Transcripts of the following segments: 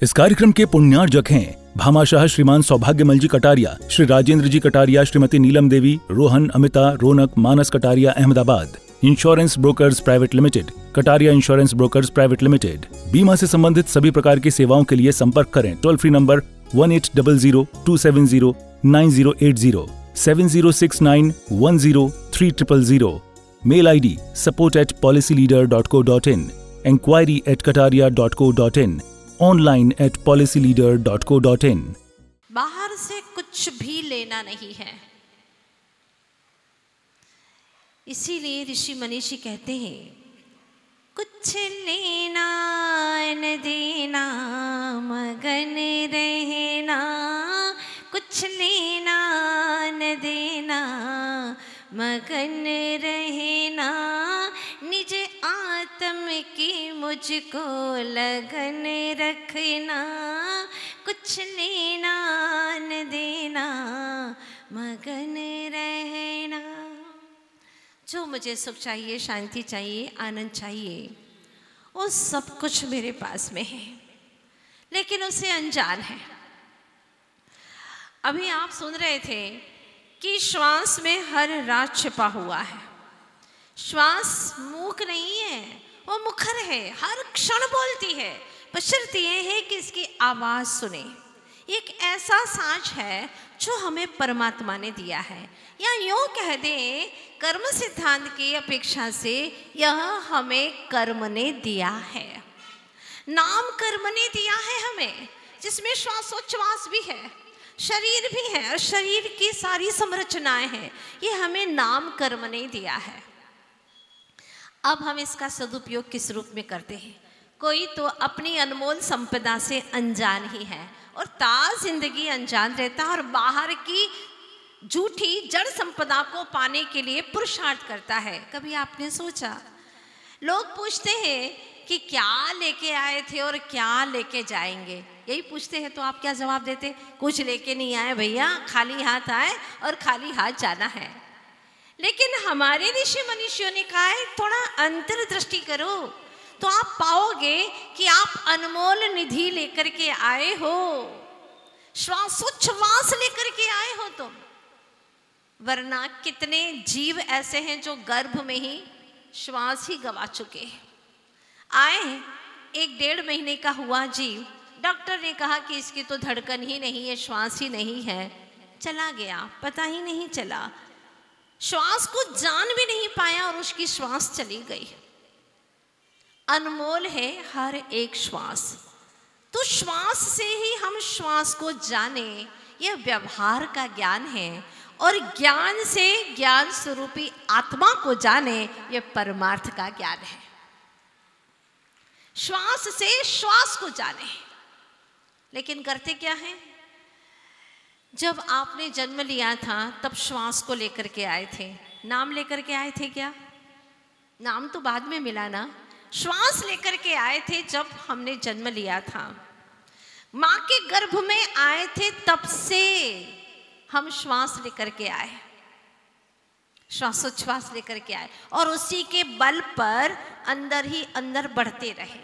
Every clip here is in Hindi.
इस कार्यक्रम के पुण्यार्जक हैं Bhamashah Shriman Saubhagyamal ji Kataria, Shri Rajendra ji Kataria, Shrimati Neelam Devi, Rohan, Amita, Raunak, Manas Kataria, Ahmedabad. Insurance brokers private limited, Kataria insurance brokers private limited. बीमा से संबंधित सभी प्रकार की सेवाओं के लिए संपर्क करें। Toll free number 1800-270-9080, 7069103000। Mail ID support@policyleader.co.in, enquiry@kataria.co.in, online @policyleader.co.in। बाहर से कुछ भी लेना नहीं है, इसीलिए ऋषि मनीषी कहते हैं कुछ लेना न देना मगन रहना, कुछ लेना न देना मगन रहना, निज आत्म की मुझको लगन रखना, कुछ लेना न देना मगन रहना। जो मुझे सुख चाहिए, शांति चाहिए, आनंद चाहिए, वो सब कुछ मेरे पास में है, लेकिन उसे अनजान है। अभी आप सुन रहे थे कि श्वास में हर राज छिपा हुआ है। श्वास मूक नहीं है, वो मुखर है, हर क्षण बोलती है, बशर्ते ये है कि इसकी आवाज़ सुने। एक ऐसा साज है जो हमें परमात्मा ने दिया है, या यूँ कह दें कर्म सिद्धांत की अपेक्षा से यह हमें कर्म ने दिया है। नाम कर्म ने दिया है हमें, जिसमें श्वासोच्छ्वास भी है, शरीर भी है और शरीर की सारी संरचनाएं हैं। ये हमें नाम कर्म ने दिया है। अब हम इसका सदुपयोग किस रूप में करते हैं? कोई तो अपनी अनमोल संपदा से अनजान ही है और ताज़ जिंदगी अनजान रहता है और बाहर की झूठी जड़ संपदा को पाने के लिए पुरुषार्थ करता है। कभी आपने सोचा, लोग पूछते हैं कि क्या लेके आए थे और क्या लेके जाएंगे, यही पूछते हैं, तो आप क्या जवाब देते? कुछ लेके नहीं आए भैया, खाली हाथ आए और खाली हाथ जाना है। लेकिन हमारे ऋषि मनीषियों ने कहा है थोड़ा अंतर्दृष्टि करो तो आप पाओगे कि आप अनमोल निधि लेकर के आए हो, श्वासोच्छ्वास लेकर के आए हो तुम। वरना कितने जीव ऐसे हैं जो गर्भ में ही श्वास ही गवा चुके हैं। आए 1-1.5 महीने का हुआ जीव, डॉक्टर ने कहा कि इसकी तो धड़कन ही नहीं है, श्वास ही नहीं है, चला गया, पता ही नहीं चला, श्वास को जान भी नहीं पाया और उसकी श्वास चली गई। अनमोल है हर एक श्वास, तो श्वास से ही हम श्वास को जाने, यह व्यवहार का ज्ञान है, और ज्ञान से ज्ञान स्वरूपी आत्मा को जाने, यह परमार्थ का ज्ञान है। श्वास से श्वास को जाने, लेकिन करते क्या है? जब आपने जन्म लिया था तब श्वास को लेकर के आए थे, नाम लेकर के आए थे क्या? नाम तो बाद में मिला ना, श्वास लेकर के आए थे जब हमने जन्म लिया था। माँ के गर्भ में आए थे तब से हम श्वास लेकर के आए, श्वासोच्छ्वास लेकर के आए, और उसी के बल पर अंदर ही अंदर बढ़ते रहे।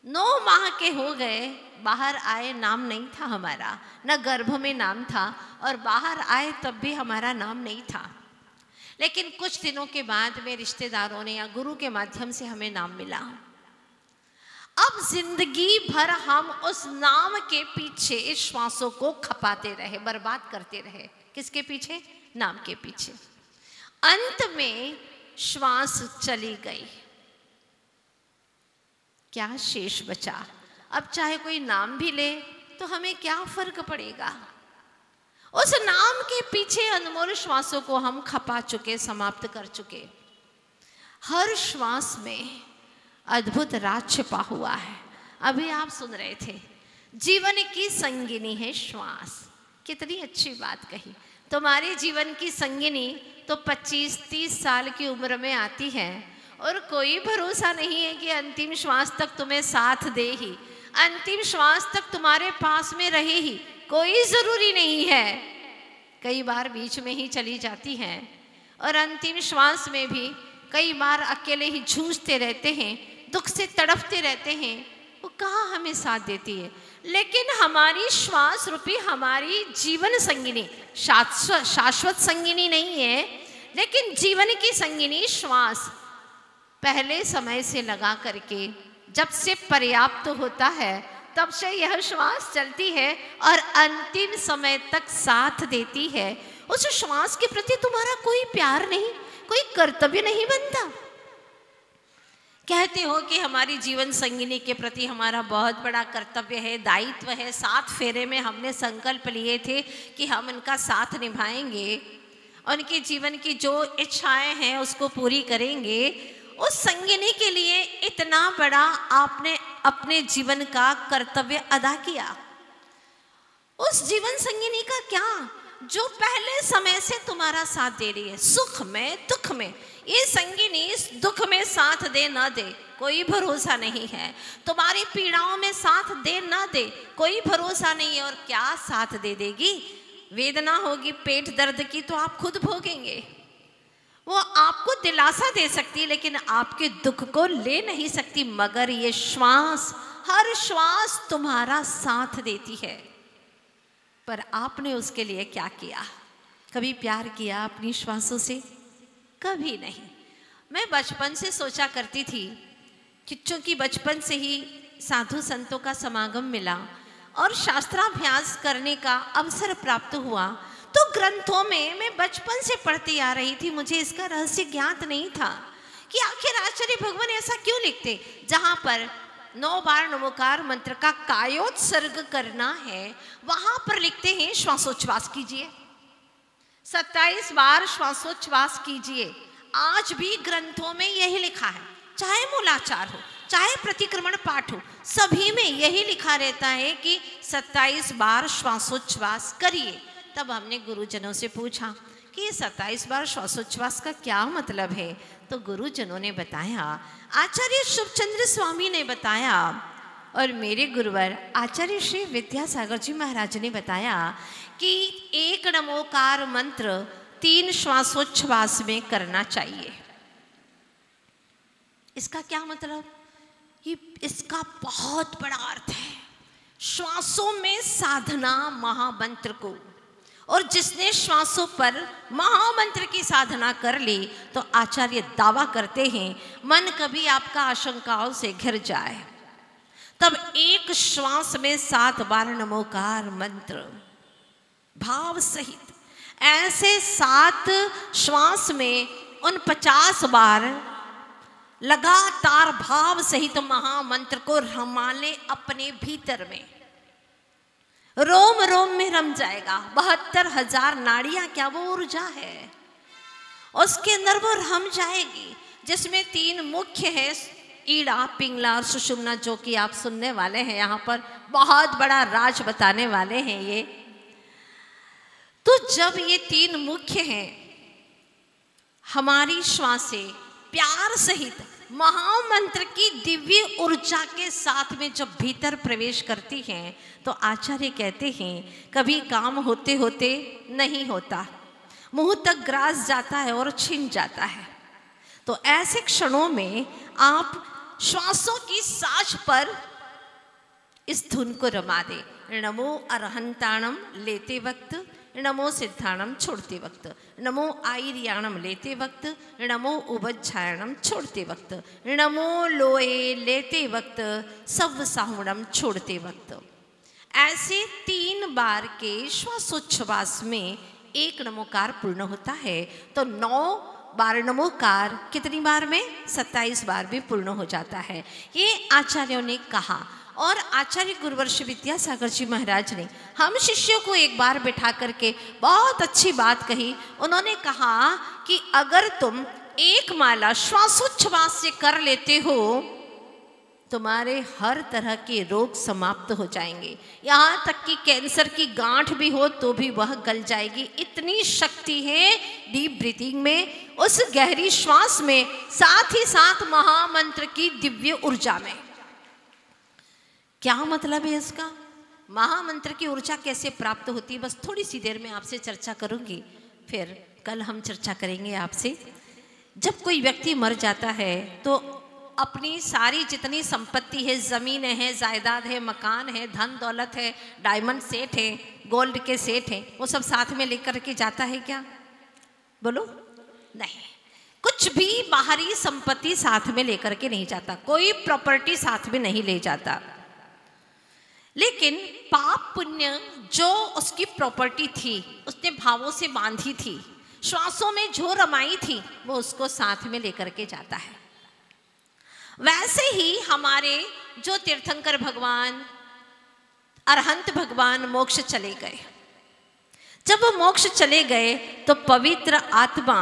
9 माह के हो गए, बाहर आए, नाम नहीं था हमारा, न गर्भ में नाम था, और बाहर आए तब भी हमारा नाम नहीं था। लेकिन कुछ दिनों के बाद में रिश्तेदारों ने या गुरु के माध्यम से हमें नाम मिला। अब जिंदगी भर हम उस नाम के पीछे इस श्वासों को खपाते रहे, बर्बाद करते रहे। किसके पीछे? नाम के पीछे। अंत में श्वास चली गई, क्या शेष बचा? अब चाहे कोई नाम भी ले तो हमें क्या फर्क पड़ेगा? उस नाम के पीछे अनमोल श्वासों को हम खपा चुके, समाप्त कर चुके। हर श्वास में अद्भुत राज छिपा हुआ है। अभी आप सुन रहे थे, जीवन की संगिनी है श्वास। कितनी अच्छी बात कही। तुम्हारे जीवन की संगिनी तो 25-30 साल की उम्र में आती है, और कोई भरोसा नहीं है कि अंतिम श्वास तक तुम्हें साथ दे ही, अंतिम श्वास तक तुम्हारे पास में रहे ही, कोई ज़रूरी नहीं है। कई बार बीच में ही चली जाती हैं, और अंतिम श्वास में भी कई बार अकेले ही जूझते रहते हैं, दुख से तड़पते रहते हैं। वो कहाँ हमें साथ देती है। लेकिन हमारी श्वास रूपी हमारी जीवन संगिनी शाश्वत संगिनी नहीं है, लेकिन जीवन की संगिनी श्वास पहले समय से लगा करके जब से पर्याप्त होता है तब से यह श्वास चलती है और अंतिम समय तक साथ देती है। उस श्वास के प्रति तुम्हारा कोई प्यार नहीं, कोई कर्तव्य नहीं बनता। कहते हो कि हमारी जीवन संगिनी के प्रति हमारा बहुत बड़ा कर्तव्य है, दायित्व है। 7 फेरे में हमने संकल्प लिए थे कि हम इनका साथ निभाएंगे, उनके जीवन की जो इच्छाएं हैं उसको पूरी करेंगे। उस संगिनी के लिए इतना बड़ा आपने अपने जीवन का कर्तव्य अदा किया। उस जीवन संगिनी का क्या, जो पहले समय से तुम्हारा साथ दे रही है, सुख में दुख में। ये संगिनी दुख में साथ दे न दे कोई भरोसा नहीं है, तुम्हारी पीड़ाओं में साथ दे न दे कोई भरोसा नहीं है। और क्या साथ दे देगी, वेदना होगी पेट दर्द की तो आप खुद भोगेंगे। वो आपको दिलासा दे सकती है लेकिन आपके दुख को ले नहीं सकती। मगर ये श्वास, हर श्वास तुम्हारा साथ देती है। पर आपने उसके लिए क्या किया? कभी प्यार किया अपनी श्वासों से? कभी नहीं। मैं बचपन से सोचा करती थी कि चूंकि बचपन से ही साधु संतों का समागम मिला और शास्त्राभ्यास करने का अवसर प्राप्त हुआ, तो ग्रंथों में मैं बचपन से पढ़ती आ रही थी। मुझे इसका रहस्य ज्ञात नहीं था कि आखिर आचार्य भगवान ऐसा क्यों लिखते। जहाँ पर 9 बार नमोकार मंत्र का कायोत्सर्ग करना है वहां पर लिखते हैं श्वासोच्छ्वास कीजिए, 27 बार श्वासोच्छ्वास कीजिए। आज भी ग्रंथों में यही लिखा है, चाहे मूलाचार हो चाहे प्रतिक्रमण पाठ हो, सभी में यही लिखा रहता है कि 27 बार श्वासोच्छ्वास करिए। तब हमने गुरुजनों से पूछा कि ये 27 बार श्वासोच्छ्वास का क्या मतलब है। तो गुरुजनों ने बताया, आचार्य शुभचंद्र स्वामी ने बताया और मेरे गुरुवर आचार्य श्री विद्यासागर जी महाराज ने बताया कि 1 नमोकार मंत्र 3 श्वासोच्छ्वास में करना चाहिए। इसका क्या मतलब? ये इसका बहुत बड़ा अर्थ है। श्वासों में साधना महामंत्र को, और जिसने श्वासों पर महामंत्र की साधना कर ली तो आचार्य दावा करते हैं मन कभी आपका आशंकाओं से घिर जाए तब एक श्वास में 7 बार नमोकार मंत्र भाव सहित, ऐसे 7 श्वास में 49 बार लगातार भाव सहित महामंत्र को रमा ले अपने भीतर में, रोम रोम में रम जाएगा। 72,000 नाड़ियां, क्या वो ऊर्जा है, उसके अंदर वो रम जाएगी, जिसमें 3 मुख्य है, ईड़ा, पिंगला और सुषुम्ना, जो कि आप सुनने वाले हैं। यहाँ पर बहुत बड़ा राज बताने वाले हैं ये। तो जब ये 3 मुख्य हैं, हमारी श्वासें प्यार सहित महामंत्र की दिव्य ऊर्जा के साथ में जब भीतर प्रवेश करती हैं तो आचार्य कहते हैं कभी काम होते होते नहीं होता, मुंह तक ग्रास जाता है और छिन जाता है। तो ऐसे क्षणों में आप श्वासों की साज पर इस धुन को रमा दे। नमो अरहंताणम लेते वक्त, नमो सिद्धाणम छोड़ते वक्त, नमो आयर्याणम लेते वक्त, नमो उबज्झायणम छोड़ते वक्त, नमो लोए लेते वक्त, सव साहुणम छोड़ते वक्त। ऐसे 3 बार के श्वासोच्छ्वास में 1 नमोकार पूर्ण होता है। तो 9 बार नमोकार कितनी बार में? 27 बार भी पूर्ण हो जाता है। ये आचार्यों ने कहा। और आचार्य गुरुवर्ष विद्यासागर जी महाराज ने हम शिष्यों को एक बार बिठा करके बहुत अच्छी बात कही। उन्होंने कहा कि अगर तुम 1 माला श्वासोच्छ्वास से कर लेते हो, तुम्हारे हर तरह के रोग समाप्त हो जाएंगे। यहाँ तक कि कैंसर की गांठ भी हो तो भी वह गल जाएगी। इतनी शक्ति है डीप ब्रीथिंग में, उस गहरी श्वास में, साथ ही साथ महामंत्र की दिव्य ऊर्जा में। क्या मतलब है इसका? महामंत्र की ऊर्जा कैसे प्राप्त होती है, बस थोड़ी सी देर में आपसे चर्चा करूंगी, फिर कल हम चर्चा करेंगे आपसे। जब कोई व्यक्ति मर जाता है तो अपनी सारी जितनी संपत्ति है, ज़मीन है, जायदाद है, मकान है, धन दौलत है, डायमंड सेट है, गोल्ड के सेट है, वो सब साथ में लेकर के जाता है क्या? बोलो, नहीं। कुछ भी बाहरी संपत्ति साथ में लेकर के नहीं जाता, कोई प्रॉपर्टी साथ में नहीं ले जाता। लेकिन पाप पुण्य जो उसकी प्रॉपर्टी थी, उसने भावों से बांधी थी, श्वासों में जो रमाई थी, वो उसको साथ में लेकर के जाता है। वैसे ही हमारे जो तीर्थंकर भगवान, अरहंत भगवान मोक्ष चले गए। जब वो मोक्ष चले गए तो पवित्र आत्मा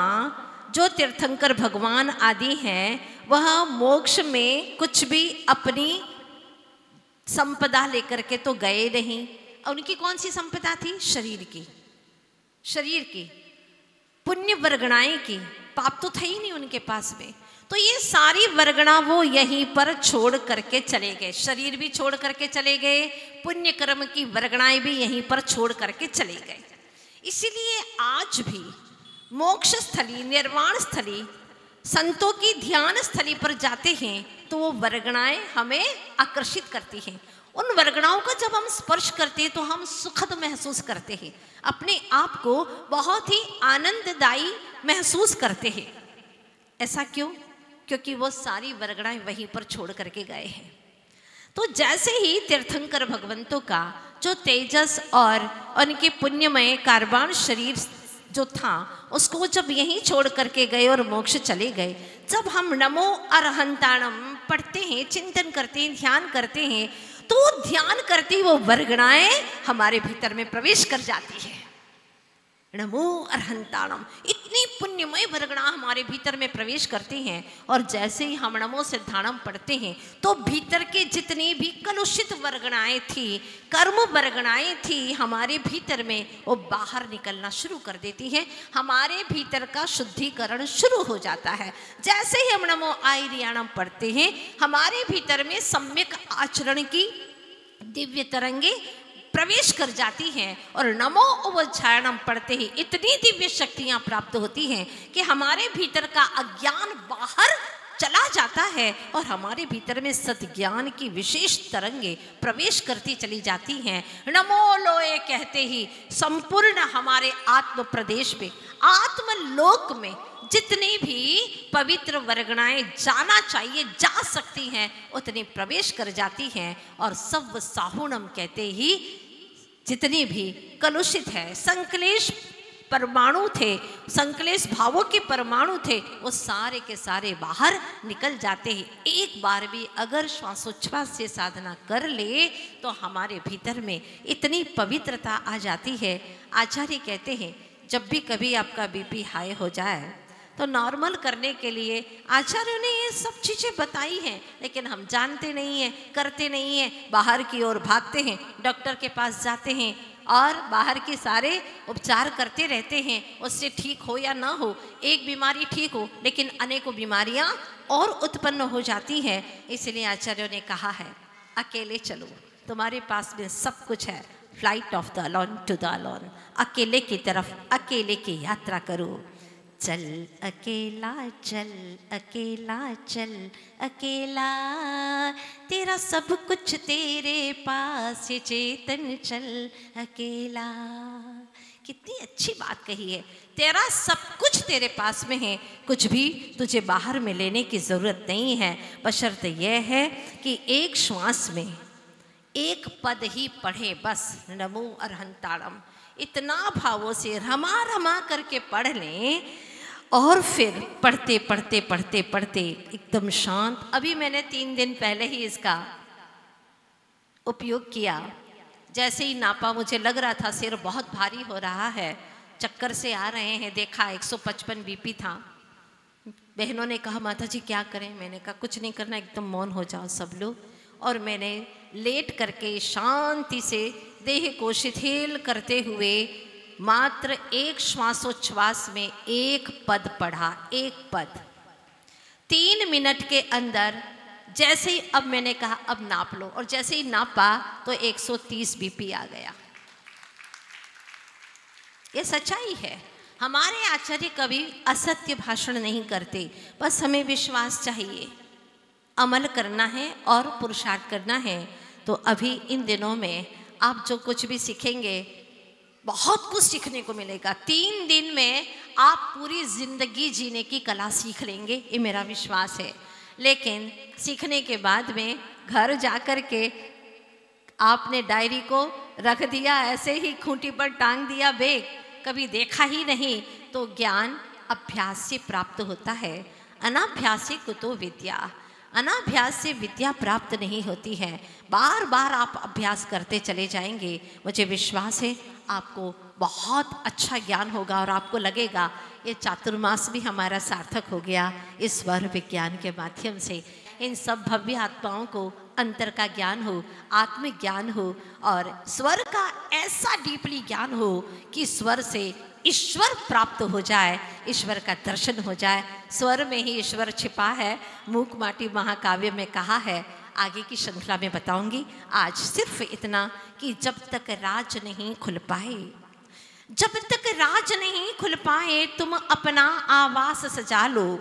जो तीर्थंकर भगवान आदि हैं, वह मोक्ष में कुछ भी अपनी संपदा लेकर के तो गए नहीं। उनकी कौन सी संपदा थी? शरीर की, शरीर की पुण्य वर्गणाएं की। पाप तो था ही नहीं उनके पास में, तो ये सारी वर्गणा वो यहीं पर छोड़ करके चले गए। शरीर भी छोड़ करके चले गए, पुण्य कर्म की वर्गणाएं भी यहीं पर छोड़ करके चले गए। इसीलिए आज भी मोक्ष स्थली, निर्वाण स्थली, संतों की ध्यान स्थली पर जाते हैं तो वो वर्गणाएं हमें आकर्षित करती हैं। उन वर्गणाओं का जब हम स्पर्श करते हैं तो हम सुखद महसूस करते हैं, अपने आप को बहुत ही आनंददायी महसूस करते हैं। ऐसा क्यों? क्योंकि वो सारी वर्गणाएं वहीं पर छोड़ करके गए हैं। तो जैसे ही तीर्थंकर भगवंतों का जो तेजस और उनके पुण्यमय कारबान शरीर जो था, उसको जब यहीं छोड़ करके गए और मोक्ष चले गए, जब हम नमो अरहंताणम पढ़ते हैं, चिंतन करते हैं, ध्यान करते हैं, तो ध्यान करती वो वर्गणाएं हमारे भीतर में प्रवेश कर जाती है। नमो अरहंताणम, इतनी पुण्यमय वर्गणा हमारे भीतर में प्रवेश करती हैं। और जैसे ही हम नमो सिद्धाणम पढ़ते हैं तो भीतर के जितनी भी कलुषित वर्गणाएं थी, कर्म वर्गणाएं थी हमारे भीतर में, वो बाहर निकलना शुरू कर देती हैं। हमारे भीतर का शुद्धिकरण शुरू हो जाता है। जैसे ही हम नमो आयर्याणम पढ़ते हैं, हमारे भीतर में सम्यक आचरण की दिव्य तरंगे प्रवेश कर जाती हैं और नमो उच्चारणम पढ़ते ही इतनी दिव्य शक्तियां प्राप्त होती हैं कि हमारे भीतर का अज्ञान बाहर चला जाता है और हमारे भीतर में सद्ज्ञान की विशेष तरंगे प्रवेश करती चली जाती हैं। नमो लोए कहते ही संपूर्ण हमारे आत्म प्रदेश में, आत्मलोक में जितनी भी पवित्र वर्गणाएं जाना चाहिए, जा सकती हैं, उतनी प्रवेश कर जाती हैं। और सब साहुणम कहते ही जितनी भी कलुषित है, संकलेश परमाणु थे, संकलेश भावों के परमाणु थे, वो सारे के सारे बाहर निकल जाते हैं। एक बार भी अगर श्वासोच्छ्वास से साधना कर ले तो हमारे भीतर में इतनी पवित्रता आ जाती है। आचार्य कहते हैं जब भी कभी आपका बीपी हाई हो जाए तो नॉर्मल करने के लिए आचार्यों ने ये सब चीज़ें बताई हैं, लेकिन हम जानते नहीं हैं, करते नहीं हैं, बाहर की ओर भागते हैं, डॉक्टर के पास जाते हैं और बाहर के सारे उपचार करते रहते हैं। उससे ठीक हो या ना हो, एक बीमारी ठीक हो लेकिन अनेकों बीमारियां और उत्पन्न हो जाती हैं। इसलिए आचार्यों ने कहा है अकेले चलो, तुम्हारे पास में सब कुछ है। Flight of the alone to the alone, अकेले की तरफ अकेले की यात्रा करो। चल अकेला चल, अकेला चल अकेला, तेरा सब कुछ तेरे पास है, चेतन चल अकेला। कितनी अच्छी बात कही है। तेरा सब कुछ तेरे पास में है, कुछ भी तुझे बाहर में लेने की ज़रूरत नहीं है। बशर्ते यह है कि एक श्वास में एक पद ही पढ़े, बस नमो अरहंताणम इतना भावों से रमा रमा करके पढ़ लें और फिर पढ़ते पढ़ते पढ़ते पढ़ते एकदम शांत। अभी मैंने 3 दिन पहले ही इसका उपयोग किया। जैसे ही नापा मुझे लग रहा था सिर बहुत भारी हो रहा है, चक्कर से आ रहे हैं, देखा 155 बीपी था। बहनों ने कहा माता जी क्या करें? मैंने कहा कुछ नहीं करना, एकदम मौन हो जाओ सब लोग। और मैंने लेट करके शांति से देह को शिथिल करते हुए मात्र एक श्वासोच्छ्वास में एक पद पढ़ा, एक पद। 3 मिनट के अंदर जैसे ही अब मैंने कहा अब नाप लो, और जैसे ही नापा तो 130 बीपी आ गया। ये सच्चाई है। हमारे आचार्य कभी असत्य भाषण नहीं करते, बस हमें विश्वास चाहिए। अमल करना है और पुरुषार्थ करना है। तो अभी इन दिनों में आप जो कुछ भी सीखेंगे, बहुत कुछ सीखने को मिलेगा। 3 दिन में आप पूरी जिंदगी जीने की कला सीख लेंगे, ये मेरा विश्वास है। लेकिन सीखने के बाद में घर जाकर के आपने डायरी को रख दिया, ऐसे ही खूंटी पर टांग दिया बैग, कभी देखा ही नहीं, तो ज्ञान अभ्यास से प्राप्त होता है। अनाभ्यास से कुतो विद्या, अनाभ्यास से विद्या प्राप्त नहीं होती है। बार बार आप अभ्यास करते चले जाएंगे, मुझे विश्वास है आपको बहुत अच्छा ज्ञान होगा और आपको लगेगा ये चातुर्मास भी हमारा सार्थक हो गया इस स्वर विज्ञान के माध्यम से। इन सब भव्य आत्माओं को अंतर का ज्ञान हो, आत्मज्ञान हो और स्वर का ऐसा डीपली ज्ञान हो कि स्वर से ईश्वर प्राप्त हो जाए, ईश्वर का दर्शन हो जाए। स्वर में ही ईश्वर छिपा है, मूक माटी महाकाव्य में कहा है। आगे की श्रृंखला में बताऊंगी। आज सिर्फ इतना कि जब तक राज नहीं खुल पाए, जब तक राज नहीं खुल पाए तुम अपना आवास सजा लो।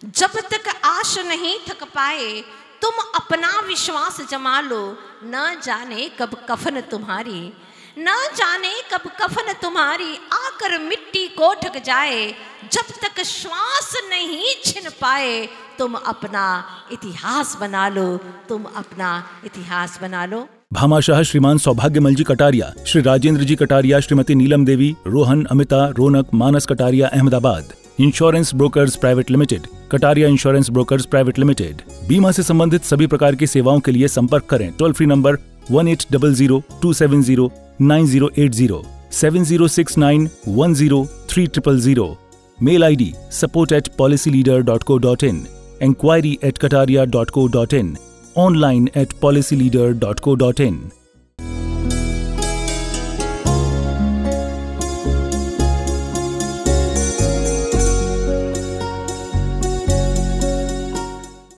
जब तक आश नहीं थक पाए तुम अपना विश्वास जमा लो। न जाने कब कफन तुम्हारी, न जाने कब कफन तुम्हारी आकर मिट्टी को ढक जाए। जब तक श्वास नहीं छिन पाए तुम अपना इतिहास बना लो, तुम अपना इतिहास बना लो। Bhamashah Shriman Saubhagyamal ji Kataria, Shri Rajendra ji Kataria, Shrimati Neelam Devi, Rohan, Amita, Raunak, Manas Kataria, Ahmedabad. Insurance brokers private limited, Kataria insurance brokers private limited. बीमा से संबंधित सभी प्रकार की सेवाओं के लिए संपर्क करें। Toll free number 1800-270-9080, 7069103000। Mail ID support@policyleader.co.in, enquiry@kataria.co.in, online@policyleader.co.in।